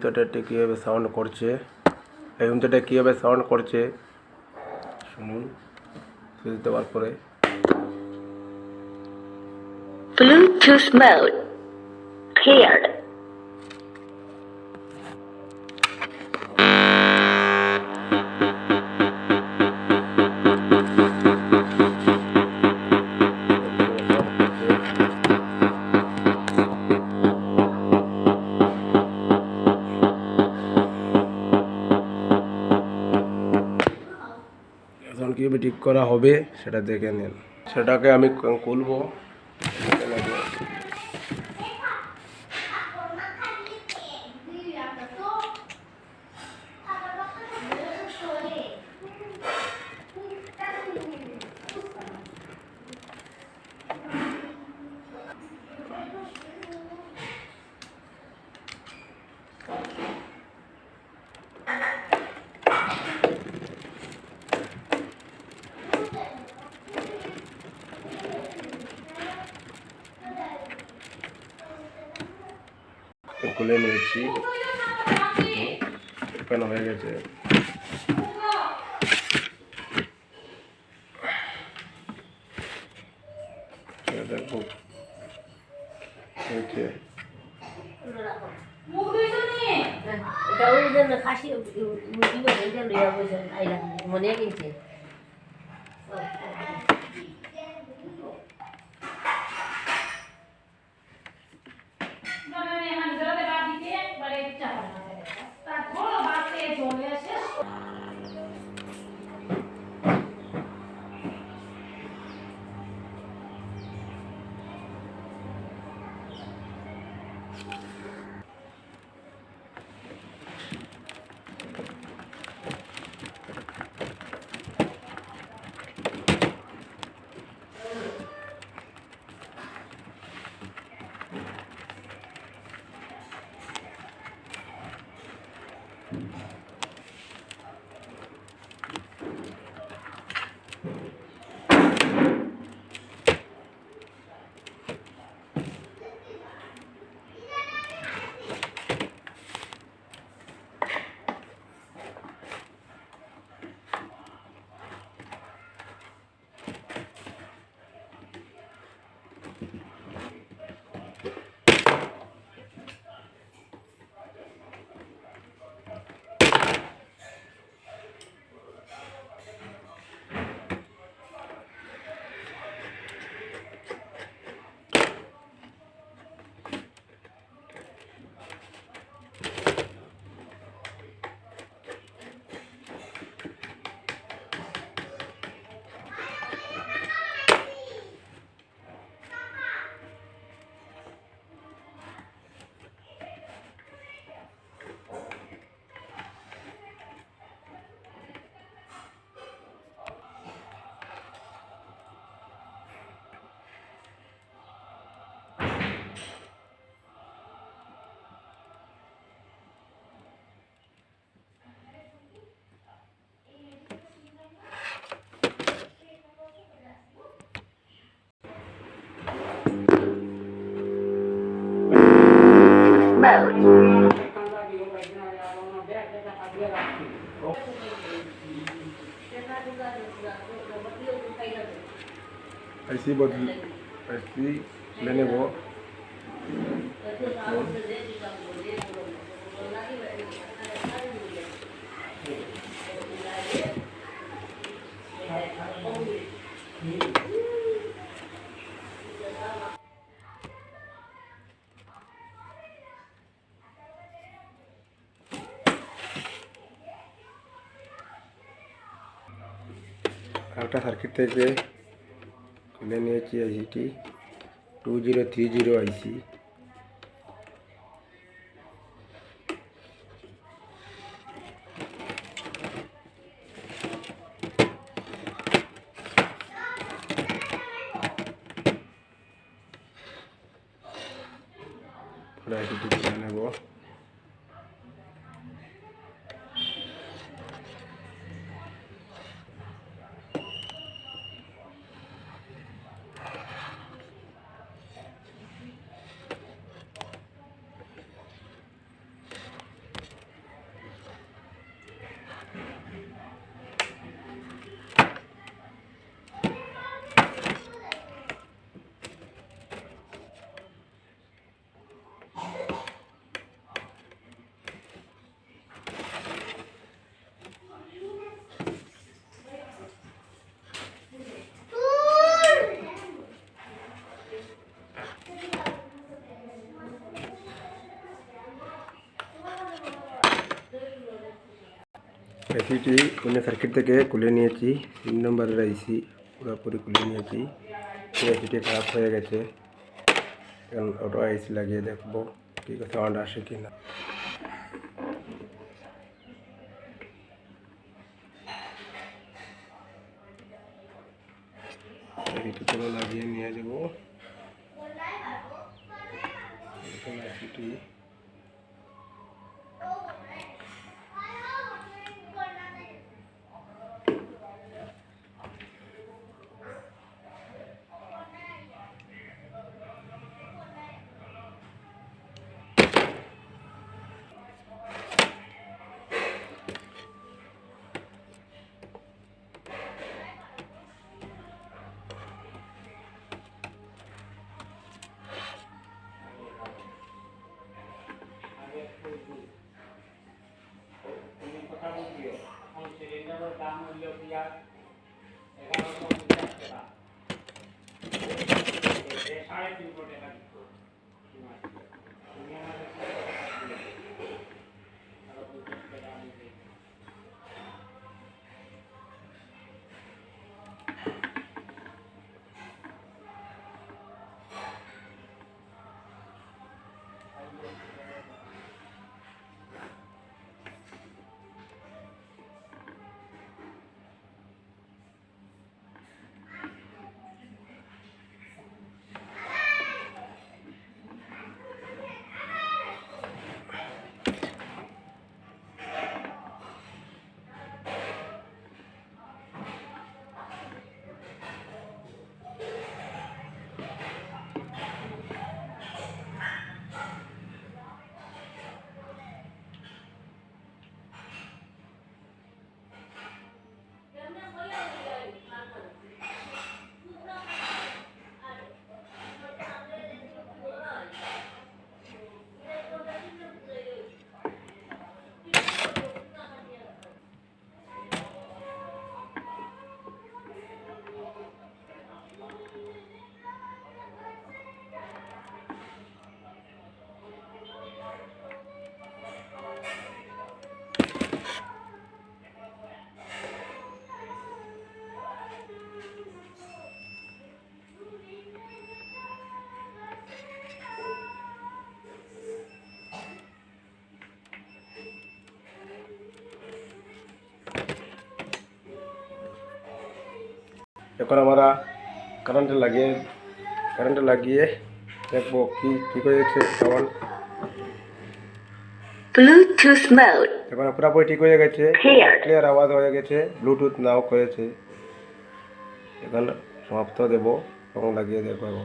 যন্ত্রটা কীভাবে সাউন্ড করছে, এই যন্ত্রটা কীভাবে সাউন্ড করছে শুনুন। সুইচ দেওয়ার পরে Bluetooth mode paired. এখন কীভাবে ঠিক করা হবে সেটা দেখে নিন। সেটাকে আমি খুলবো। খুলে নিয়েছি, ওপেন হয়ে গেছে। দেখো মনে গেছে ऐसी बदल ऐसी लेने वो একটা সার্কিট থেকে খুলে নিয়েছি আইসিটি 2030 আইসি। আইসিটি খুলে নেব। এসিটি অন্য সার্কিট থেকে খুলে নিয়েছি, 3 নম্বরের আইসি পুরোপুরি খুলে নিয়েছি। এসিটি খারাপ হয়ে গেছে, এখন অটো আইসি লাগিয়ে দেখবো কি সাউন্ড আসে কি না। এসিটি পুরো লাগিয়ে নিয়ে যাবো। এসিটি এখন আমরা কারেন্টে লাগিয়ে দেখবো কি হয়েছে সাউন্ড। Bluetooth mode এখন পুরোপুরি ঠিক হয়ে গেছে, paired. ক্লিয়ার আওয়াজ হয়ে গেছে, ব্লুটুথ নাও করেছে। এখন সমাপ্ত দেবো এবং লাগিয়ে দেখবো।